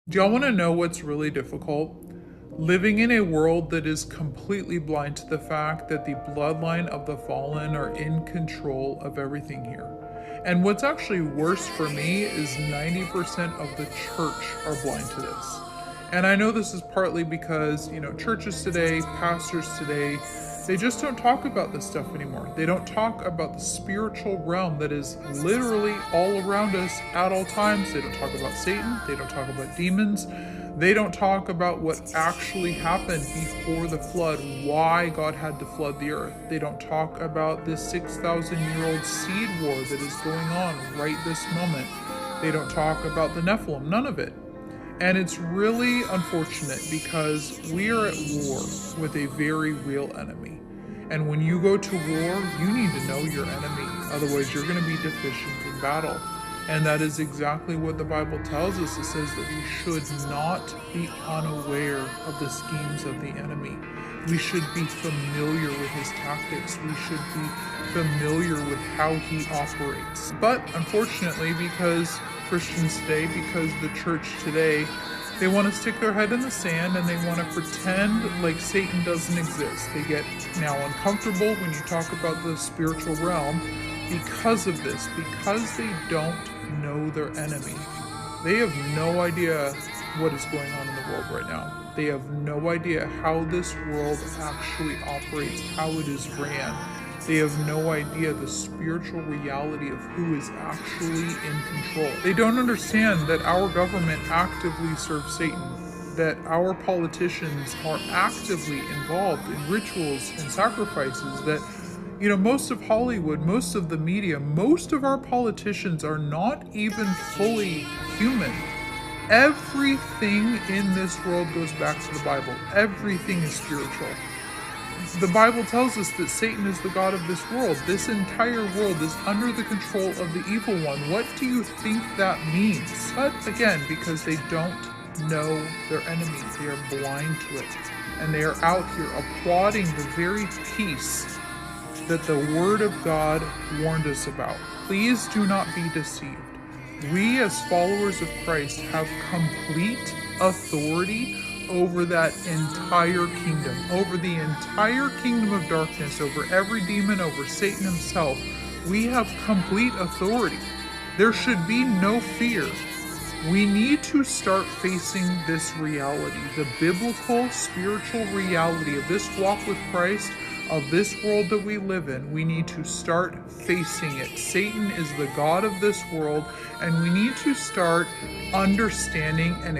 Do y'all want to know what's really difficult? Living in a world that is completely blind to the fact that the bloodline of the fallen are in control of everything here. And what's actually worse for me is 90% of the church are blind to this. And I know this is partly because, churches today, pastors today, they just don't talk about this stuff anymore. They don't talk about the spiritual realm that is literally all around us at all times. They don't talk about Satan. They don't talk about demons. They don't talk about what actually happened before the flood, why God had to flood the earth. They don't talk about this 6,000-year-old seed war that is going on right this moment. They don't talk about the Nephilim, none of it. And it's really unfortunate because we are at war with a very real enemy. And when you go to war, you need to know your enemy. Otherwise, you're going to be deficient in battle. And that is exactly what the Bible tells us. It says that we should not be unaware of the schemes of the enemy. We should be familiar with his tactics. We should be familiar with how he operates. But unfortunately, because Christians today, because the church today, they want to stick their head in the sand and they want to pretend like Satan doesn't exist. They get now uncomfortable when you talk about the spiritual realm because of this, because they don't know their enemy. They have no idea what is going on in the world right now. They have no idea how this world actually operates, how it is ran. They have no idea the spiritual reality of who is actually in control. They don't understand that our government actively serves Satan, that our politicians are actively involved in rituals and sacrifices, that most of Hollywood, most of the media, most of our politicians are not even fully human. Everything in this world goes back to the Bible. Everything is spiritual. The Bible tells us that Satan is the god of this world. This entire world is under the control of the evil one. What do you think that means? But again, because they don't know their enemy, they are blind to it. And they are out here applauding the very peace that the Word of God warned us about. Please do not be deceived. We as followers of Christ have complete authority over that entire kingdom, over the entire kingdom of darkness, over every demon, over Satan himself. We have complete authority. There should be no fear. We need to start facing this reality, the biblical, spiritual reality of this walk with Christ, of this world that we live in. We need to start facing it. Satan is the god of this world, and we need to start understanding and